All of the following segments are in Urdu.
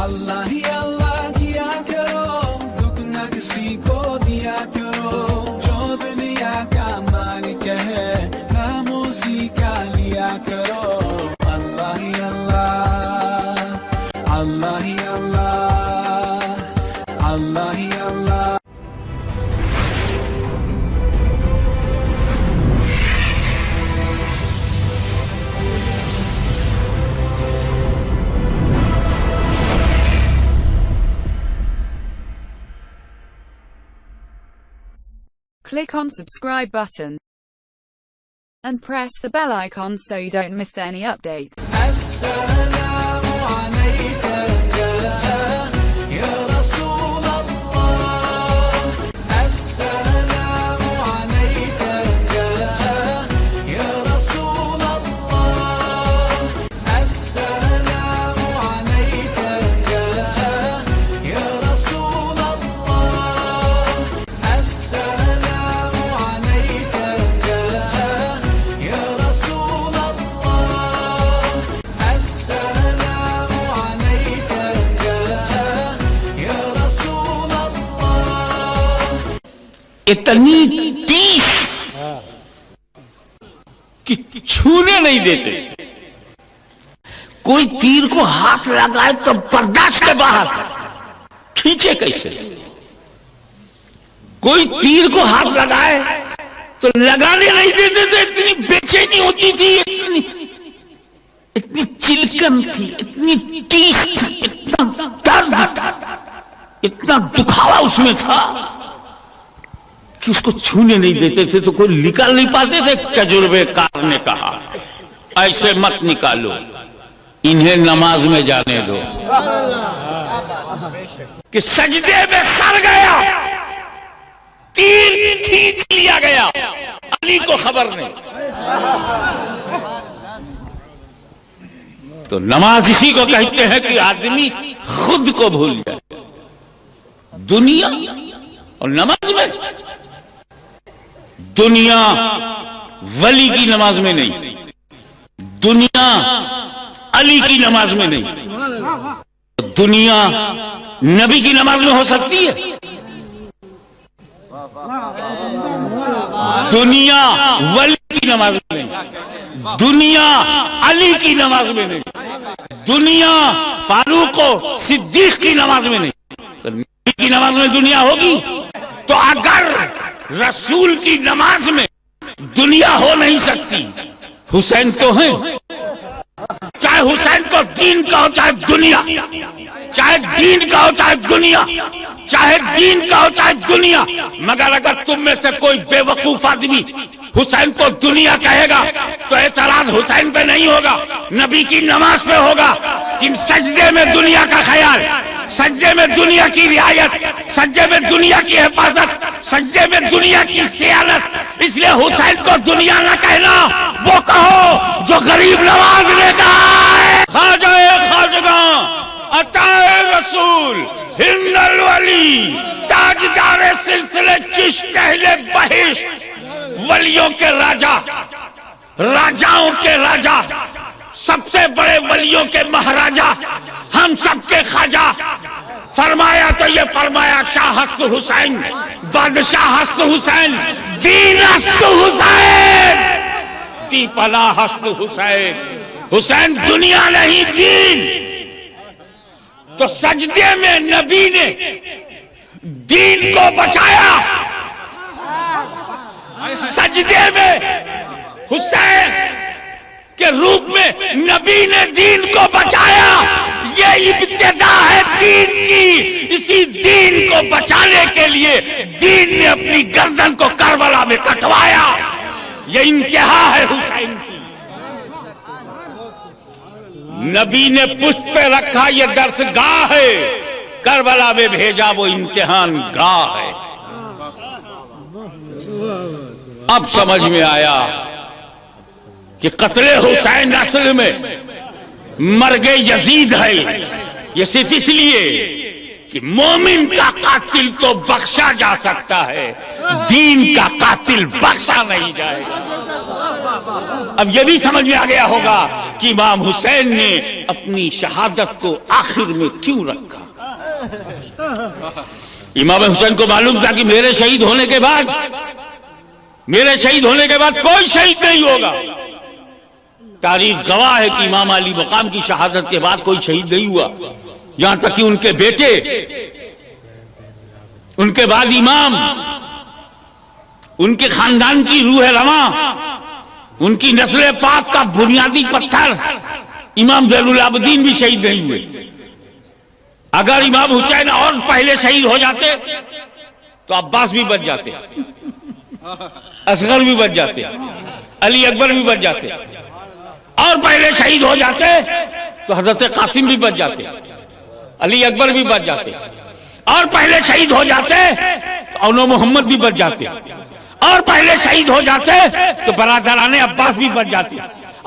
اللہ ہی اللہ کیا کرو، دکھ نہ کسی کو دیا کرو، جو دنیا کا مالک ہے نام اسی کا لیا کرو۔ اللہ ہی اللہ، اللہ ہی اللہ، اللہ ہی اللہ۔ Click on subscribe button and press the bell icon so you don't miss any updates. السلام عليك يا رسول الله، السلام عليك يا رسول الله، السلام عليك يا رسول الله، السلام عليك يا رسول الله، السلام عليك يا رسول الله۔ اتنی ٹیس کہ چھونے نہیں دیتے، کوئی تیر کو ہاتھ لگائے تو برداشت کے باہر، کھینچے کیسے؟ کوئی تیر کو ہاتھ لگائے تو لگانے نہیں دیتے تھے، اتنی بے چینی ہوتی تھی، اتنی چلکن تھی، اتنی ٹیس تھی، اتنا درد تھا، اتنا دکھاوا اس میں تھا کہ اس کو چھونے نہیں دیتے تھے۔ تو کوئی نکال نہیں پاتے تھے۔ تجربے کار نے کہا ایسے مت نکالو، انہیں نماز میں جانے دو۔ کہ سجدے میں سر گیا، تیر کھینچ لیا گیا، علی کو خبر نہیں۔ تو نماز اسی کو کہتے ہیں کہ آدمی خود کو بھول جائے۔ دنیا اور نماز میں، دنیا ولی کی نماز میں نہیں، دنیا علی کی نماز میں نہیں، دنیا نبی کی نماز میں ہو سکتی ہے؟ دنیا ولی کی نماز میں نہیں، دنیا علی کی نماز میں نہیں، دنیا فاروق و صدیق کی نماز میں نہیں، تو نبی کی نماز میں دنیا ہوگی؟ تو اگر رسول کی نماز میں دنیا ہو نہیں سکتی، حسین تو ہیں، چاہے حسین کو دین کا ہو چاہے دنیا، چاہے دین کا ہو چاہے دنیا، چاہے دین کا ہو چاہے دنیا، مگر اگر تم میں سے کوئی بے وقوف آدمی حسین کو دنیا کہے گا تو اعتراض حسین پہ نہیں ہوگا، نبی کی نماز پہ ہوگا۔ کہ سجدے میں دنیا کا خیال، سجدے میں دنیا کی رعایت، سجدے میں دنیا کی حفاظت، سجدے میں دنیا کی سیالت، اس لیے حسین کو دنیا نہ کہنا، وہ کہو جو غریب نواز نے کہا ہے۔ خواجہ خواجگاں، عطا رسول، ہند الولی، تاجدار سلسلے چشت اہل بہشت، ولیوں کے راجا، راجاؤں کے راجا، سب سے بڑے ولیوں کے مہاراجا، ہم سب کے خواجہ، فرمایا تو یہ فرمایا شاہ ہست حسین، بادشاہ ہست حسین، دین ہست حسین، دی پناہ ہست حسین۔ حسین دنیا نہیں دین۔ تو سجدے میں نبی نے دین کو بچایا، سجدے میں حسین کے روپ میں نبی نے دین کو بچایا۔ یہ ابتدا ہے دین کی، اسی دین کو بچانے کے لیے دین نے اپنی گردن کو کربلا میں کٹوایا۔ یہ انتہا ہے حسین کی۔ نبی نے پشت پہ رکھا، یہ درس گاہ ہے، کربلا میں بھیجا وہ امتحان گاہ ہے۔ اب سمجھ میں آیا کہ قتل حسین اصل میں مرگ یزید ہے۔ یہ صرف اس لیے کہ مومن کا قاتل تو بخشا جا سکتا ہے، دین کا قاتل بخشا نہیں جائے گا۔ اب یہ بھی سمجھ میں آ گیا ہوگا کہ امام حسین نے اپنی شہادت کو آخر میں کیوں رکھا۔ امام حسین کو معلوم تھا کہ میرے شہید ہونے کے بعد کوئی شہید نہیں ہوگا۔ تاریخ گواہ ہے کہ امام علی مقام کی شہادت کے بعد کوئی شہید نہیں ہوا، یہاں تک کہ ان کے بیٹے، ان کے بعد امام، ان کے خاندان کی روح رواں، ان کی نسل پاک کا بنیادی پتھر امام زین العابدین بھی شہید نہیں ہوئے۔ اگر امام حسین اور پہلے شہید ہو جاتے تو عباس بھی بچ جاتے، اصغر بھی بچ جاتے، علی اکبر بھی بچ جاتے، اور پہلے شہید ہو جاتے تو حضرت قاسم بھی بچ جاتے، علی اکبر بھی بچ جاتے، اور پہلے شہید ہو جاتے تو اولو محمد بھی بچ جاتے، اور پہلے شہید ہو جاتے تو برادران عباس بھی بچ جاتے،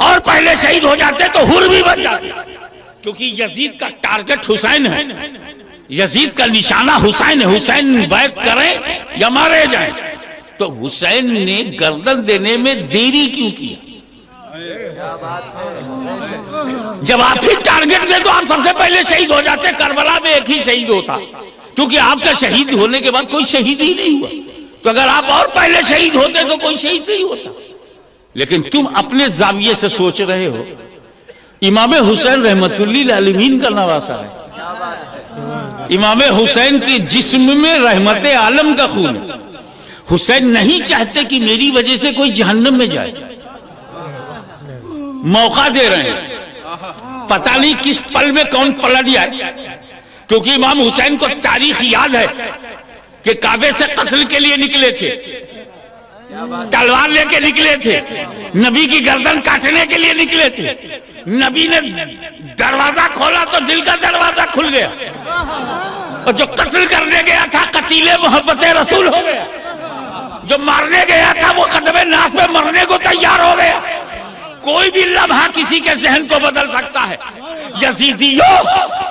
اور پہلے شہید ہو جاتے تو حر بھی بچ جاتے، کیونکہ یزید کا ٹارگٹ حسین ہے، یزید کا نشانہ حسین ہے۔ حسین بیعت کریں یا مارے جائیں، تو حسین نے گردن دینے میں دیری کیوں کیا؟ جب آپ ہی ٹارگٹ دے تو آپ سب سے پہلے شہید ہو جاتے۔ کربلا میں ایک ہی شہید ہوتا، کیونکہ آپ کا شہید ہونے کے بعد کوئی شہید ہی نہیں ہوا، تو اگر آپ اور پہلے شہید ہوتے تو کوئی شہید نہیں ہوتا۔ لیکن تم اپنے زاویے سے سوچ رہے ہو، امام حسین رحمت اللہ للعالمین کا نواسہ ہے، امام حسین کی جسم میں رحمت عالم کا خون ہے۔ حسین نہیں چاہتے کہ میری وجہ سے کوئی جہنم میں جائے، موقع دے رہے ہیں، پتہ نہیں کس پل میں کون پلٹ جائے، کیونکہ امام حسین کو تاریخ یاد ہے کہ کعبے سے قتل کے لیے نکلے تھے، تلوار لے کے نکلے تھے، نبی کی گردن کاٹنے کے لیے نکلے تھے، نبی نے دروازہ کھولا تو دل کا دروازہ کھل گیا، اور جو قتل کرنے گیا تھا قتیل محبت رسول ہو گیا، جو مارنے گیا تھا وہ قدم ناس پہ مرنے کو تیار ہو گیا۔ کوئی بھی لمحہ کسی کے ذہن کو بدل سکتا ہے۔ یزیدیو،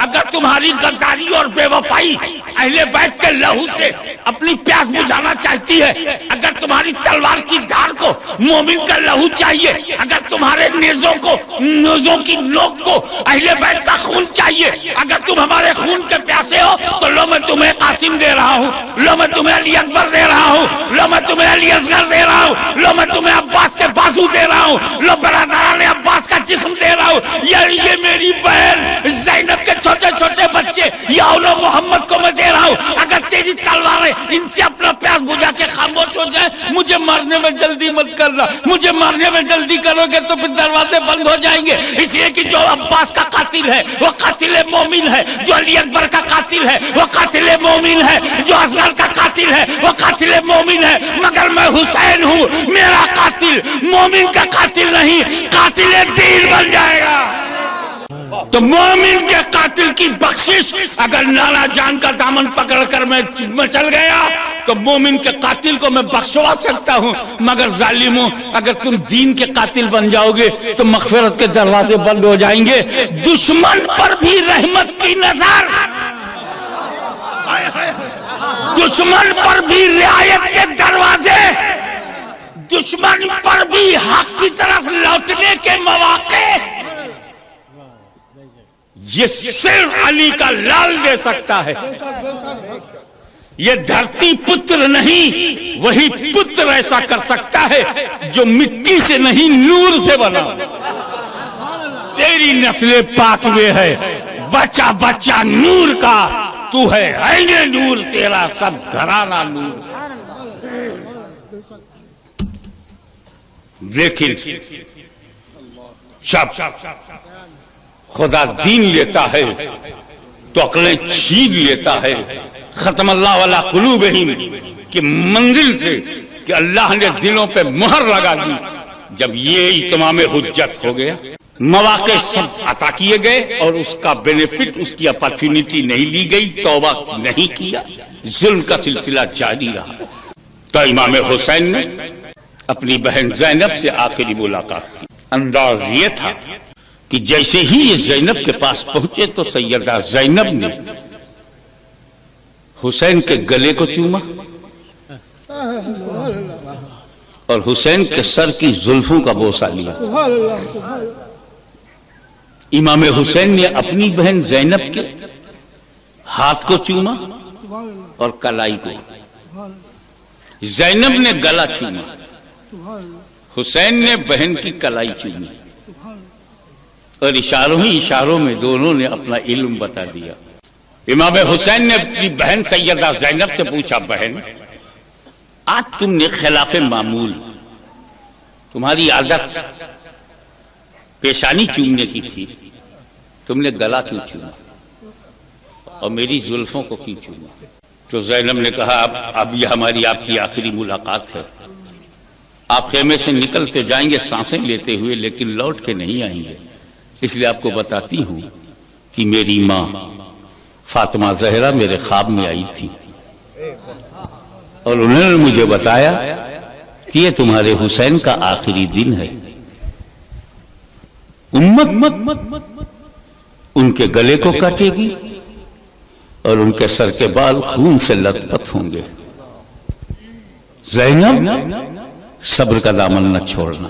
اگر تمہاری غداری اور بے وفائی اہل بیت کے لہو سے اپنی پیاس بجھانا چاہتی ہے، اگر تمہاری تلوار کی دھار کو مومن کا لہو چاہیے، اگر تمہارے نیزوں کی نوک کو اہل بیت کا خون چاہیے، اگر تم ہمارے خون کے پیاسے ہو تو لو میں تمہیں قاسم دے رہا ہوں، لو میں تمہیں علی اکبر دے رہا ہوں، لو میں تمہیں علی اصغر دے رہا ہوں، لو میں تمہیں عباس کے بازو دے رہا ہوں، لو برادران عباس کا جسم دے رہا ہوں، یہ میری بہن زینب کے چھوٹے چھوٹے بچے یا اولو محمد کو میں دے رہا ہوں۔ اگر تیری تلواریں ان سے اپنا پیاس بجھا کے خاموش ہو جائیں، مجھے مارنے میں جلدی مت کرنا، مجھے مارنے میں جلدی کرو گے تو پھر دروازے بند ہو جائیں گے، اس لیے کہ جو عباس کا قاتل ہے وہ قاتل مومن ہے، جو علی اکبر کا قاتل ہے وہ قاتل مومن ہے، جو اصغر کا قاتل ہے وہ قاتل مومن ہے، مگر میں حسین ہوں، میرا قاتل مومن کا قاتل نہیں، قاتل دین بن جائے گا۔ تو مومن کے قاتل کی بخشش اگر نانا جان کا دامن پکڑ کر میں چل گیا تو مومن کے قاتل کو میں بخشوا سکتا ہوں، مگر ظالموں اگر تم دین کے قاتل بن جاؤ گے تو مغفرت کے دروازے بند ہو جائیں گے۔ دشمن پر بھی رحمت کی نظر، دشمن پر بھی رعایت کے دروازے، دشمن پر بھی حق کی طرف لوٹنے کے مواقع، یہ صرف علی کا لال دے سکتا ہے۔ یہ دھرتی پتر نہیں، وہی پتر ایسا کر سکتا ہے جو مٹی سے نہیں نور سے بنا۔ تیری نسل پاک میں ہے بچہ بچہ نور کا، تو ہے عین نور، تیرا سب گھرانہ نور۔ لیکن شب خدا دین لیتا ہے تو عقلیں چھین لیتا ہے۔ ختم اللہ علی قلوبہم کی منزل سے کہ اللہ نے دلوں پہ مہر لگا دی۔ جب یہ اتمام حجت ہو گیا، مواقع سب عطا کیے گئے اور اس کا بینیفٹ، اس کی اپارچونٹی نہیں لی گئی، توبہ نہیں کیا، ظلم کا سلسلہ جاری رہا۔ تو امام حسین نے اپنی بہن زینب سے آخری ملاقات کی۔ انداز یہ تھا کہ جیسے ہی یہ زینب کے پاس پہنچے تو سیدہ زینب نے حسین کے گلے کو چوما اور حسین کے سر کی زلفوں کا بوسہ لیا. امام حسین نے اپنی بہن زینب کے ہاتھ کو چوما اور کلائی کو. زینب نے گلا چوما, حسین نے بہن کی کلائی چومی, اور اشاروں ہی اشاروں میں دونوں نے اپنا علم بتا دیا. امام حسین نے اپنی بہن سیدہ زینب سے پوچھا, بہن آج تم نے خلاف معمول, تمہاری عادت پیشانی چومنے کی تھی, تم نے گلا کیوں چوما اور میری زلفوں کو کیوں چوما؟ تو زینب نے کہا, اب یہ ہماری آپ کی آخری ملاقات ہے, آپ خیمے سے نکلتے جائیں گے سانسیں لیتے ہوئے, لیکن لوٹ کے نہیں آئیں گے, اس لیے آپ کو بتاتی ہوں کہ میری ماں فاطمہ زہرا میرے خواب میں آئی تھی اور انہوں نے مجھے بتایا کہ یہ تمہارے حسین کا آخری دن ہے. امت ان کے گلے کو کاٹے گی اور ان کے سر کے بال خون سے لت پت ہوں گے. زینب صبر کا دامن نہ چھوڑنا,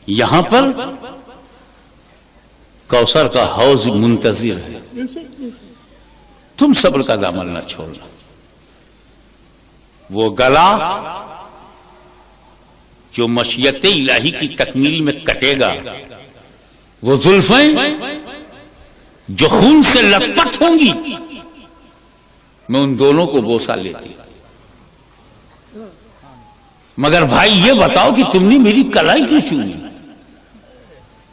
یہاں پر کوثر کا حوض منتظر ہے, تم صبر کا دامن نہ چھوڑنا. وہ گلا جو مشیت الہی کی تکمیل میں کٹے گا, وہ زلفیں جو خون سے لت پت ہوں گی, میں ان دونوں کو بوسہ لیتی. مگر بھائی یہ بتاؤ کہ تم نے میری کلائی کیوں چومی؟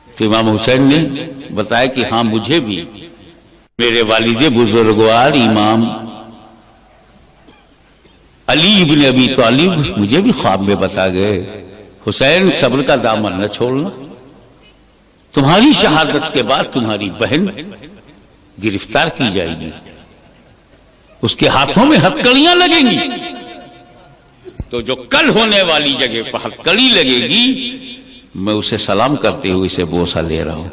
تو امام حسین نے بتایا کہ ہاں مجھے بھی میرے والد بزرگوار امام علی ابن ابی طالب مجھے بھی خواب میں بتا گئے, حسین صبر کا دامن نہ چھوڑنا, تمہاری شہادت کے بعد تمہاری بہن گرفتار کی جائے گی, اس کے ہاتھوں میں ہتکڑیاں لگیں گی, تو جو کل ہونے والی جگہ پر ہتکڑی لگے گی میں اسے سلام کرتے ہوئے اسے بوسہ لے رہا ہوں.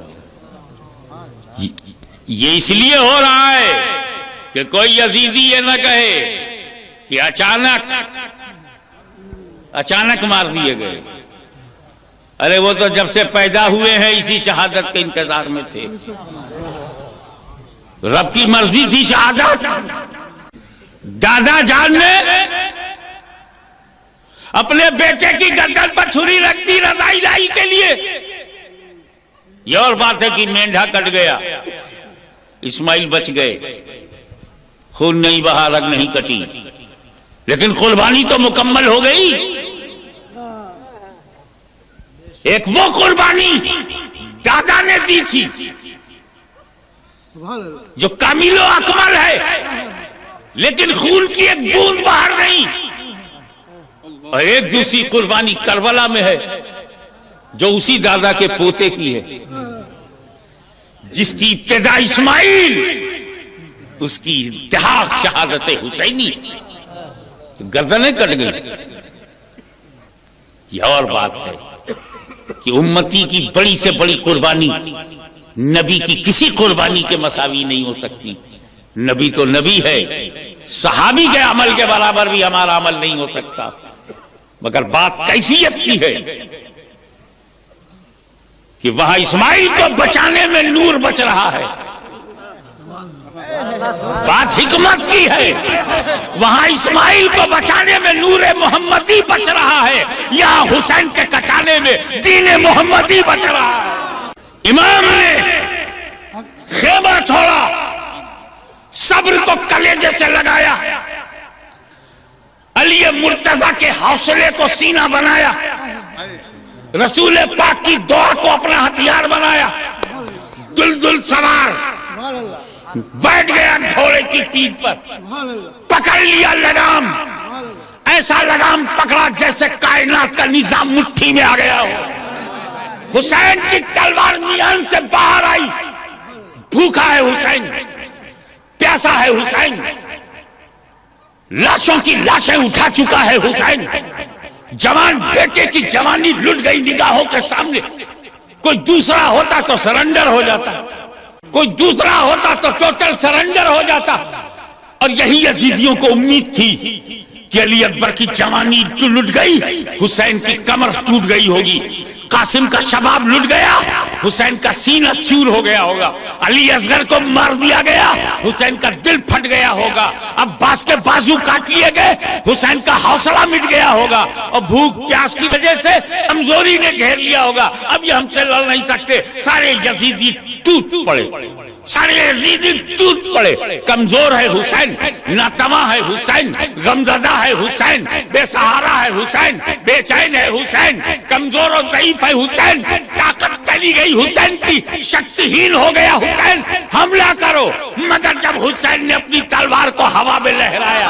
یہ اس لیے ہو رہا ہے کہ کوئی یزیدی یہ نہ کہے کہ اچانک مار دیے گئے. ارے وہ تو جب سے پیدا ہوئے ہیں اسی شہادت کے انتظار میں تھے, رب کی مرضی تھی شہادت. دادا جان نے اپنے بیٹے کی گردن پر چھری رکھ دی رضا الہی کے لیے. یہ اور بات ہے کہ مینڈھا کٹ گیا, اسماعیل بچ گئے, خون نہیں بہا, رگ نہیں کٹی, لیکن قربانی تو مکمل ہو گئی. ایک وہ قربانی دادا نے دی تھی جو کامل و اکمل ہے, لیکن خون کی ایک بوند باہر نہیں. اور ایک دوسری قربانی کربلا میں ہے جو اسی دادا کے پوتے کی ہے, جس کی ابتدا اسماعیل, اس کی انتہا شہادت حسینی, گردنیں کٹ گئی. یہ اور بات ہے کہ امتی کی بڑی سے بڑی قربانی نبی کی کسی قربانی کے مساوی نہیں ہو سکتی. نبی تو نبی ہے, صحابی کے عمل کے برابر بھی ہمارا عمل نہیں ہو سکتا, مگر بات کیفیت کی ہے کہ وہاں اسماعیل کو بچانے میں نور بچ رہا ہے. بات حکمت کی ہے, وہاں اسماعیل کو بچانے میں نور محمدی بچ رہا ہے, یہاں حسین کے کٹانے میں دین محمدی بچ رہا ہے. امام نے خیمہ چھوڑا, صبر کو کلیجے سے لگایا, علی مرتضی کے حوصلے کو سینہ بنایا, رسول پاک کی دعا کو اپنا ہتھیار بنایا, دلدل سوار بیٹھ گیا گھوڑے کی پیٹھ پر, پکڑ لیا لگام, ایسا لگام پکڑا جیسے کائنات کا نظام مٹھی میں آ گیا ہو. حسین کی تلوار میان سے باہر آئی, بھوکا ہے حسین, پیاسا ہے حسین, لاشوں کی لاشیں اٹھا چکا ہے حسین, جوان بیٹے کی جوانی لٹ گئی نگاہوں کے سامنے. کوئی دوسرا ہوتا تو سرنڈر ہو جاتا, کوئی دوسرا ہوتا تو ٹوٹل سرنڈر ہو جاتا. اور یہی یزیدیوں کو امید تھی کہ علی اکبر کی جوانی لٹ گئی، حسین کی کمر ٹوٹ گئی ہوگی، قاسم کا شباب لٹ گیا، حسین کا سینہ چور ہو گیا ہوگا، علی اصغر کو مار دیا گیا، حسین کا دل پھٹ گیا ہوگا، عباس کے بازو کاٹ لیے گئے، حسین کا حوصلہ مٹ گیا ہوگا، اور بھوک پیاس کی وجہ سے کمزوری نے گھیر لیا ہوگا، اب یہ ہم سے لڑ نہیں سکتے، سارے یزیدی ٹوٹ پڑے، سارے یزیدی ٹوٹ پڑے، کمزور ہے حسین، ناتواں ہے حسین، غمزدہ ہے حسین، بے سہارا ہے حسین، بے چین ہے حسین، کمزور اور ضعیف ہے حسین، طاقت چلی گئی حسین کی، شکتہین ہو گیا حسین، حملہ کرو، مگر جب حسین نے اپنی تلوار کو ہوا میں لہرایا،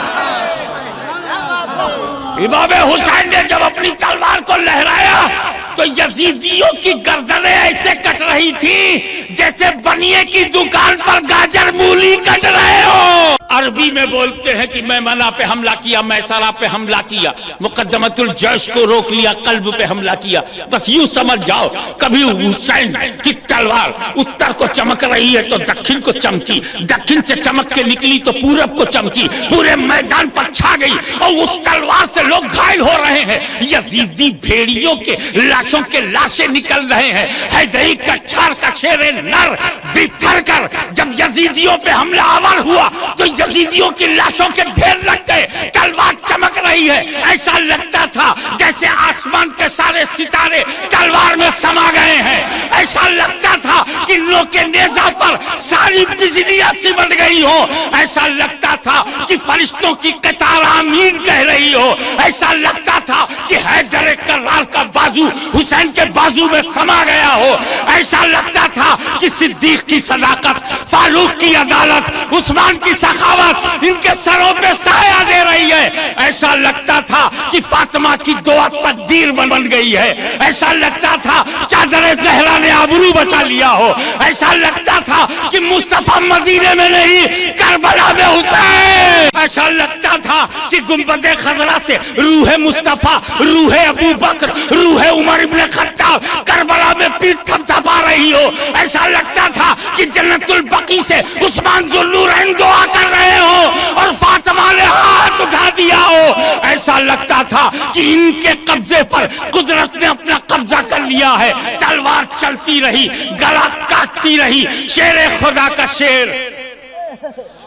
امام حسین نے جب اپنی تلوار کو لہرایا تو یزیدیوں کی گردنیں ایسے کٹ رہی تھی جیسے بنیے کی دکان پر گاجر مولی کٹ رہے ہو۔ عربی میں بولتے ہیں کہ میمنہ پہ حملہ کیا، میسرہ پہ حملہ کیا، مقدمت الجیش کو روک لیا، قلب پہ حملہ کیا، بس یوں سمجھ جاؤ کبھی حسین کی تلوار اتر کو چمک رہی ہے تو دکھن کو چمکی، دکھن سے چمک کے نکلی تو پورب کو چمکی، پورے میدان پر چھا گئی، اور اس تلوار سے لوگ گھائل ہو رہے ہیں، یزیدی بھیڑیوں کے لاشوں کے لاشیں نکل رہے ہیں، حیدری کچھار کا شیر نر بپھر کر جب یزیدیوں پہ حملہ آور ہوا تو یزیدیوں کی لاشوں کے ڈھیر لگ گئے، تلوار چمک رہی ہے، ایسا لگتا تھا جیسے آسمان کے سارے ستارے تلوار میں سما گئے ہیں، ایسا لگتا تھا کہ نو کے نیزہ پر ساری بجلیاں سمٹ گئی ہو، ایسا لگتا تھا کہ فرشتوں کی قطار آمین کہہ رہی ہو، ایسا لگتا تھا کہ حیدر کرار کا بازو حسین کے بازو میں سما گیا ہو، ایسا لگتا تھا کہ صدیق کی صداقت، فاروق کی عدالت، عثمان کی سخاوت ان کے سروں پہ سایہ دے رہی ہے، ایسا لگتا تھا کہ فاطمہ کی دعا تقدیر بن گئی ہے، ایسا لگتا تھا چادر زہرا نے آبرو بچا لیا ہو، ایسا لگتا تھا کہ مصطفیٰ مدینے میں نہیں کربلا میں حسین، ایسا لگتا تھا کہ گنبد خضرا سے روح مصطفیٰ، روح ابو بکر، روح عمر ابن خطاب کربلا میں پیٹ تھپ تھپا رہی ہو، ایسا لگتا تھا کہ جنت البقیع سے عثمان ذوالنورین دعا کر رہے ہو اور فاطمہ نے ہاتھ اٹھا دیا ہو، ایسا لگتا تھا کہ ان کے قبضے پر قدرت نے اپنا قبضہ کر لیا ہے، تلوار چلتی رہی، گلا کاٹتی رہی، شیر خدا کا شیر،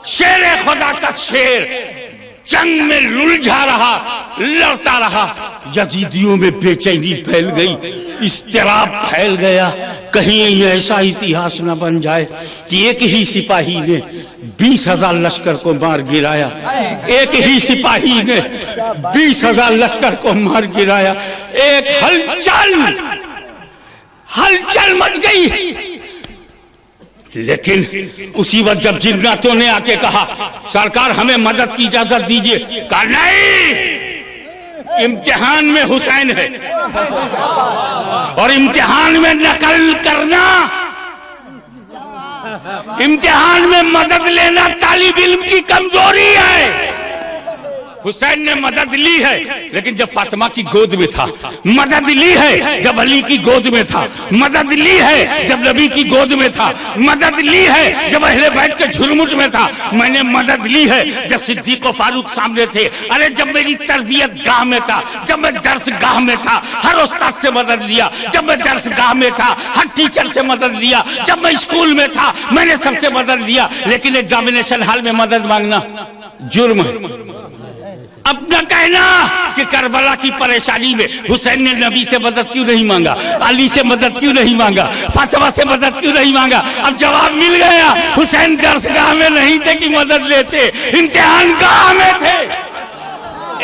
شیر خدا کا شیر جنگ میں للجھا رہا، لڑتا رہا، یزیدیوں میں بے چینی پھیل گئی، اضطراب پھیل گیا، کہیں یہ ایسا اتہاس نہ بن جائے کہ ایک ہی سپاہی نے 20,000 لشکر کو مار گرایا، ایک ہی سپاہی نے 20,000 لشکر کو مار گرایا، ایک ہلچل مچ گئی، لیکن اسی وقت جب جناتوں نے آ کے کہا سرکار ہمیں مدد کی اجازت دیجئے، کہا نہیں، امتحان میں حسین ہے اور امتحان میں نقل کرنا، امتحان میں مدد لینا طالب علم کی کمزوری ہے۔ حسین نے مدد لی ہے لیکن جب فاطمہ کی گود میں تھا، مدد لی ہے جب علی کی گود میں تھا، مدد لی ہے جب نبی کی گود میں تھا، مدد لی ہے جب اہل بیت کے جھرمٹ میں تھا، میں نے مدد لی ہے جب صدیق و فاروق سامنے تھے، ارے جب میری تربیت گاہ میں تھا، جب میں درس گاہ میں تھا، ہر استاد سے مدد لیا، جب میں درس گاہ میں تھا ہر ٹیچر سے مدد لیا، جب میں اسکول میں تھا میں نے سب سے مدد لیا، لیکن ایگزامینیشن ہال میں مدد مانگنا جرم ہے۔ اپنا کہنا کہ کربلا کی پریشانی میں حسین نے نبی سے مدد کیوں نہیں مانگا، علی سے مدد کیوں نہیں مانگا، فاطمہ سے مدد کیوں نہیں مانگا، اب جواب مل گیا، حسین درس گاہ میں نہیں تھے کہ مدد لیتے، امتحان گاہ میں تھے،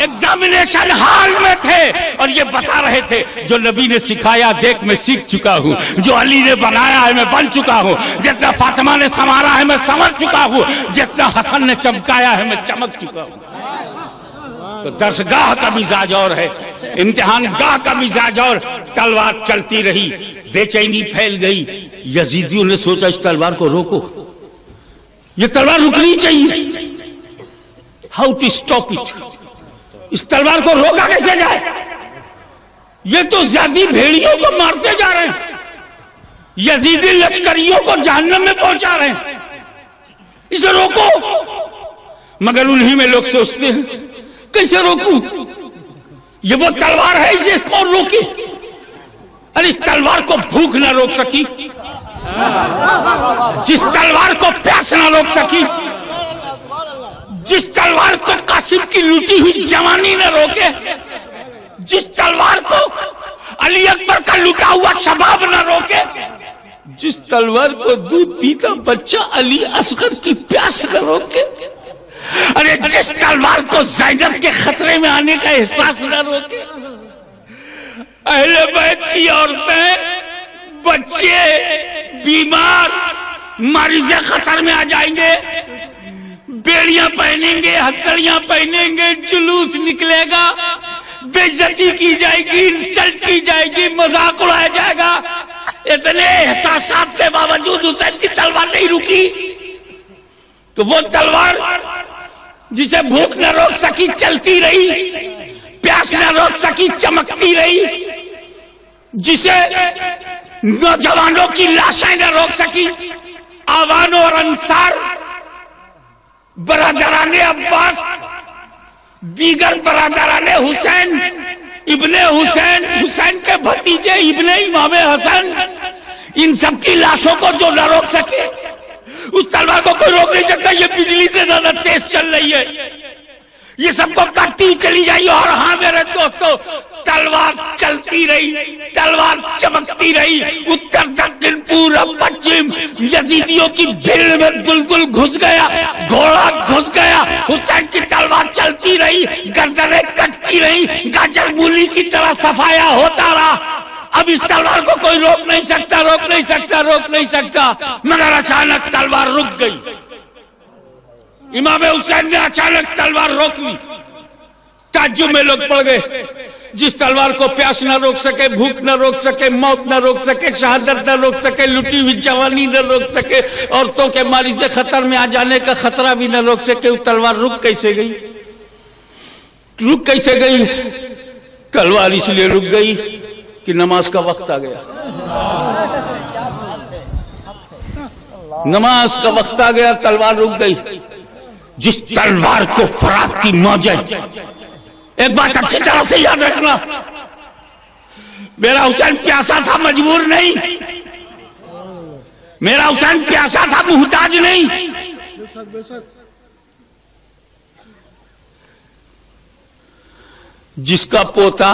ایگزامینیشن ہال میں تھے، اور یہ بتا رہے تھے جو نبی نے سکھایا دیکھ میں سیکھ چکا ہوں، جو علی نے بنایا ہے میں بن چکا ہوں، جتنا فاطمہ نے سنوارا ہے میں سمجھ چکا ہوں، جتنا حسن نے چمکایا ہے میں چمک چکا ہوں۔ تو درسگاہ کا مزاج اور ہے، امتحان گاہ کا مزاج اور، تلوار چلتی رہی، بے چینی پھیل گئی، یزیدیوں نے سوچا اس تلوار کو روکو، یہ تلوار رکنی چاہیے، ہاؤ ٹو اسٹاپ اٹ، اس تلوار کو روکا کیسے جائے، یہ تو زیادی بھیڑیوں کو مارتے جا رہے ہیں، یزیدی لشکریوں کو جہنم میں پہنچا رہے ہیں، اسے روکو، مگر انہی میں لوگ سوچتے ہیں کیسے روکوں؟ یہ وہ تلوار ہے، اسے کون روکے؟ اور اس تلوار کو بھوک نہ روک سکی، جس تلوار کو پیاس نہ روک سکی، جس تلوار کو قاسم کی لوٹی ہوئی جوانی نہ روکے، جس تلوار کو علی اکبر کا لوٹا ہوا شباب نہ روکے، جس تلوار کو دودھ پیتا بچہ علی اصغر کی پیاس نہ روکے، ارے جس تلوار کو زینب کے خطرے میں آنے کا احساس نہ روکے، اہل بیت کی عورتیں، بچے، بیمار، مریض خطر میں آ جائیں گے، بیڑیاں پہنیں گے، ہتھکڑیاں پہنیں گے، جلوس نکلے گا، بے عزتی کی جائے گی، انسلٹ کی جائے گی، مذاق اڑایا جائے گا، اتنے احساسات کے باوجود حسین کی تلوار نہیں رکی۔ تو وہ تلوار جسے بھوک نہ روک سکی چلتی رہی، پیاس نہ روک سکی چمکتی رہی، جسے نوجوانوں کی لاشیں نہ روک سکی، آوان اور انصار، برادران عباس، دیگر برادران حسین، ابن حسین، حسین کے بھتیجے ابن امام حسن، ان سب کی لاشوں کو جو نہ روک سکے، اس تلوار کو کوئی روک نہیں سکتا۔ یہ بجلی سے زیادہ تیز چل رہی ہے، یہ سب کو کٹتی چلی جائے۔ اور ہاں میرے دوستو، تلوار چلتی رہی، تلوار چمکتی رہی، اتر دکن پورب پچھم، یزیدیوں کی بھیڑ میں دلدل گھس گیا، گھوڑا گھس گیا، حسین کی تلوار چلتی رہی، گردنیں کٹتی رہی، گاجر مولی کی طرح صفایا ہوتا رہا۔ اب اس تلوار کو کوئی روک نہیں سکتا، روک نہیں سکتا، روک نہیں سکتا، مگر اچانک تلوار رک گئی۔ امام حسین نے اچانک تلوار روک لی، تعجب میں لوگ پڑ گئے۔ جس تلوار کو پیاس نہ روک سکے، بھوک نہ روک سکے، موت نہ روک سکے، شہادت نہ روک سکے، لٹی ہوئی جوانی نہ روک سکے، عورتوں کے مریض خطر میں آ جانے کا خطرہ بھی نہ روک سکے، وہ تلوار رک کیسے گئی؟ رک کیسے گئی؟ تلوار اس لیے رک گئی کہ نماز کا وقت آ گیا۔ نماز کا وقت آ گیا، تلوار رک گئی۔ جس تلوار کو فرات کی موجیں، ایک بات اچھی طرح سے یاد رکھنا، میرا حسین پیاسا تھا، مجبور نہیں، میرا حسین پیاسا تھا، محتاج نہیں۔ جس کا پوتا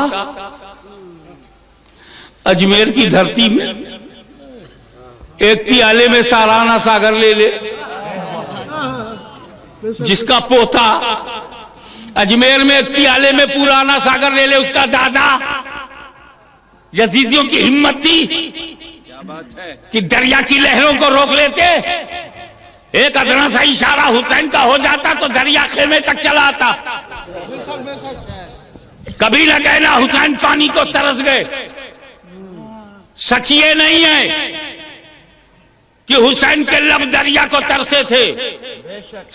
اجمیر کی دھرتی میں ایک پیالے میں سارانہ ساگر لے لے، جس کا پوتا اجمیر میں ایک پیالے میں پرانا ساگر لے لے، اس کا دادا، یزیدیوں کی ہمت تھی کہ دریا کی لہروں کو روک لیتے، ایک ادنا سا اشارہ حسین کا ہو جاتا تو دریا خیمے تک چلا آتا۔ کبھی نہ کہنا حسین پانی کو ترس گئے، سچ یہ نہیں ہے کہ حسین کے لب دریا کو ترسے تھے،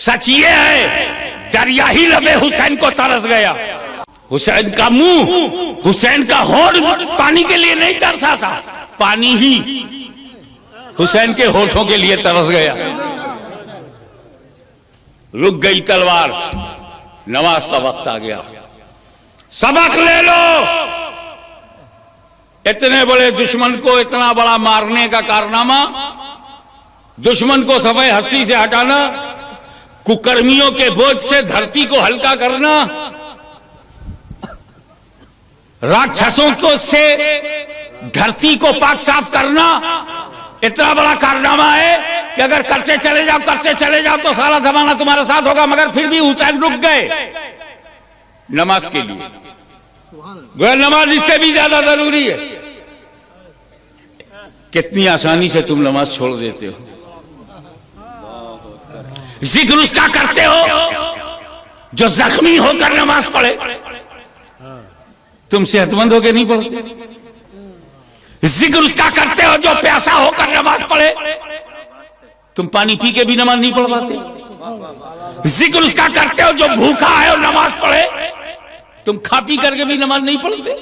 سچ یہ ہے دریا ہی لبے حسین کو ترس گیا۔ حسین کا منہ، حسین کا ہونٹ پانی کے لیے نہیں ترسا تھا، پانی ہی حسین کے ہونٹوں کے لیے ترس گیا۔ رک گئی تلوار، نماز کا وقت آ گیا۔ سبق لے لو، اتنے بڑے دشمن کو اتنا بڑا مارنے کا کارنامہ، دشمن کو صفحہ ہستی سے ہٹانا، ککرمیوں کے بوجھ سے دھرتی کو ہلکا کرنا، راکشسوں کو سے دھرتی کو پاک صاف کرنا، اتنا بڑا کارنامہ ہے کہ اگر کرتے چلے جاؤ تو سارا زمانہ تمہارے ساتھ ہوگا۔ مگر پھر بھی حسین رک گئے نماز کے لیے، گویا نماز اس سے بھی زیادہ ضروری ہے۔ کتنی آسانی سے تم نماز چھوڑ دیتے ہو، ذکر اس کا کرتے ہو جو زخمی ہو کر نماز پڑھے۔ تم صحت مند ہو کے نہیں پڑھتے، ذکر اس کا کرتے ہو جو پیاسا ہو کر نماز پڑھے۔ تم پانی پی کے بھی نماز نہیں پڑھ پاتے، ذکر اس کا کرتے ہو جو بھوکا ہے اور نماز پڑھے۔ تم کھا پی کر کے بھی نماز نہیں پڑھتے،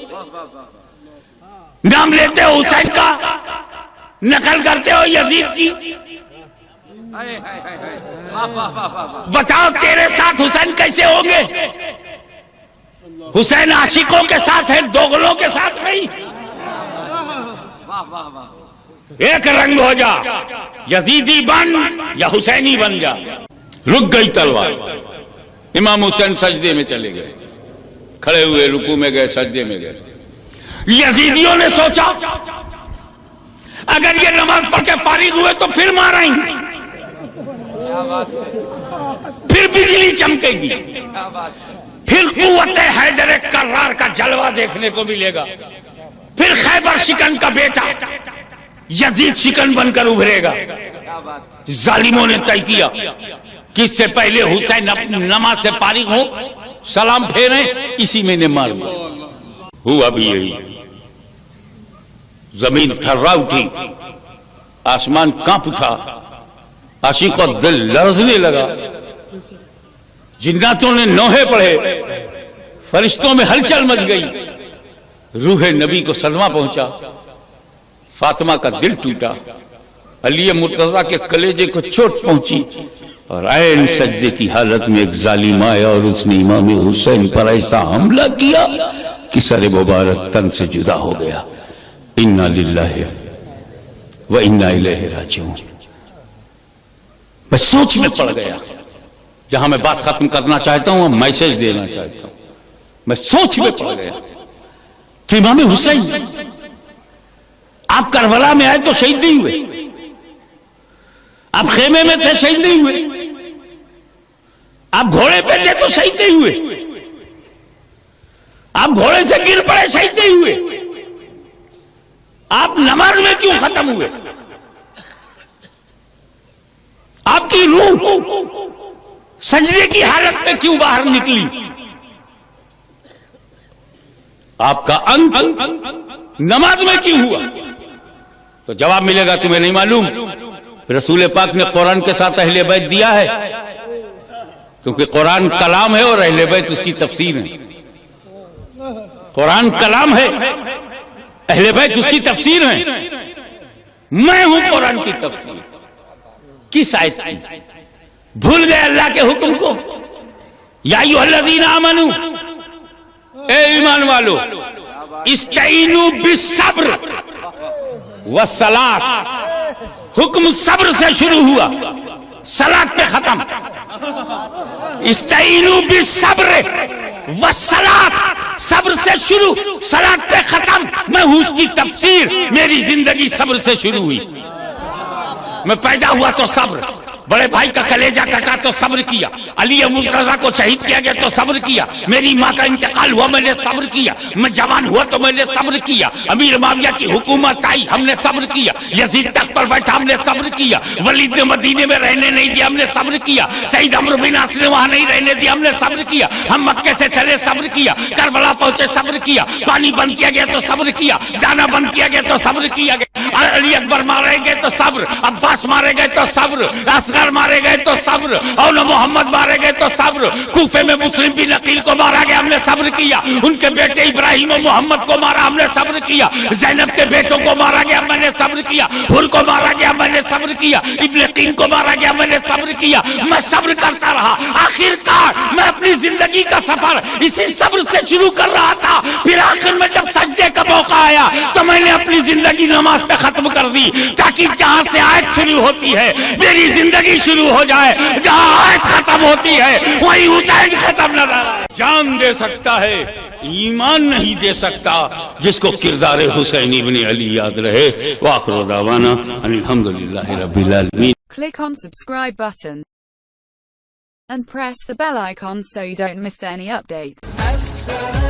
نام لیتے ہو حسین کا، نقل کرتے ہو یزید کی۔ بتاؤ تیرے ساتھ حسین کیسے ہوں گے؟ حسین عاشقوں کے ساتھ ہے، دوغلوں کے ساتھ نہیں. ایک رنگ ہو جا، یزیدی بن یا حسینی بن جا. رک گئی تلوار. امام حسین سجدے میں چلے گئے، کھڑے ہوئے، رکوع میں گئے، سجدے میں گئے. یزیدیوں نے سوچا اگر یہ نماز پڑھ کے فارغ ہوئے تو پھر ماریں گے، پھر بجلی چمکے گی، پھر قوت حیدر کرار کا جلوہ دیکھنے کو ملے گا، پھر خیبر شکن کا بیٹا یزید شکن بن کر ابھرے گا. ظالموں نے طے کیا کہ اس سے پہلے حسین نماز سے فارغ ہو، سلام پھیریں، اسی میں نے مار دیا. ہوا بھی یہی. زمین تھرا اٹھی، آسمان کانپ اٹھا، عاشق کا دل لرزنے لگا. جناتوں نے نوحے پڑھے، فرشتوں میں ہلچل مچ گئی، روح نبی کو صدمہ پہنچا، فاطمہ کا دل ٹوٹا، علی مرتضیٰ کے کلیجے کو چوٹ پہنچی، اور عین سجدے کی حالت میں ایک ظالم آیا اور اس نے امام حسین پر ایسا حملہ کیا کہ سر مبارک تن سے جدا ہو گیا. انا للہ و انا الیہ راجعون. میں سوچ میں پڑ گیا. جہاں میں بات ختم کرنا چاہتا ہوں میسج دینا چاہتا ہوں. میں سوچ میں پڑ گیا کہ امام حسین آپ کربلا میں آئے تو شہید نہیں ہوئے، آپ خیمے میں تھے شہید نہیں ہوئے، آپ گھوڑے پہ تھے تو شہید نہیں ہوئے، آپ گھوڑے سے گر پڑے شہید نہیں ہوئے، آپ نماز میں کیوں ختم ہوئے؟ آپ کی روح سجدے کی حالت میں کیوں باہر نکلی؟ آپ کا انت نماز میں کیوں ہوا؟ تو جواب ملے گا تمہیں نہیں معلوم. رسول پاک نے قرآن کے ساتھ اہل بیت دیا ہے، کیونکہ قرآن کلام ہے اور اہل بیت اس کی تفسیر ہے. قرآن کلام ہے، اہل بیت اس کی تفسیر ہے. میں ہوں قرآن کی تفسیر. کس آیت کی؟ بھول گئے اللہ کے حکم کو. یا ایھا الذین آمنو، اے ایمان والو، استعینوا بالصبر والصلاۃ. حکم صبر سے شروع ہوا، صلاۃ پہ ختم. استعینوا بالصبر والصلاۃ، صبر سے شروع، صلاۃ پہ ختم. میں ہوں اس کی تفسیر. میری زندگی صبر سے شروع ہوئی. میں پیدا ہوا تو صبر، بڑے بھائی کا کلیجہ کٹا تو صبر کیا، علی مرتضیٰ کو شہید کیا گیا تو صبر کیا، میری ماں کا انتقال ہوا میں نے صبر کیا، میں جوان ہوا تو میں نے صبر کیا، امیر معاویہ کی حکومت آئی ہم نے صبر کیا، یزید تخت پر بیٹھا ہم نے صبر کیا، ولید نے مدینے میں رہنے نہیں دیا ہم نے صبر کیا، سعید عمرو بن عاص نے وہاں نہیں رہنے دیا ہم نے صبر کیا، ہم مکے سے چلے صبر کیا، کربلا پہنچے صبر کیا، پانی بند کیا گیا تو صبر کیا، دانا بند کیا گیا تو صبر کیا گیا، علی اکبر مارے گئے تو صبر، عباس مارے گئے تو صبر، اصغر مارے گئے تو صبر، اولا محمد مارے گئے تو صبر، کوفے میں مسلم بن عقیل کو مارا گیا ہم نے صبر کیا، ان کے بیٹے ابراہیم و محمد کو مارا ہم نے صبر کیا، زینب کے بیٹوں کو مارا گیا میں نے صبر کیا، حر کو مارا گیا میں نے صبر کیا، ابن قیم کو مارا گیا میں نے صبر کیا. میں صبر کرتا رہا. آخر کار میں اپنی زندگی کا سفر اسی صبر سے شروع کر رہا تھا. پھر آخر میں جب سجدے کا موقع آیا تو میں نے اپنی زندگی نماز پہ ختم کر دی، تاکہ جہاں سے آیت شروع ہوتی ہے میری زندگی شروع ہو جائے، جہاں آیت ختم ہوتی ہے وہیں حسین ختم نہ رہا. جان دے سکتا ہے، ایمان نہیں دے سکتا جس کو کردار حسین ابن علی یاد رہے. وآخر دعوانا ان الحمدللہ رب العالمین. Click on subscribe button and press the bell icon so you don't miss any updates.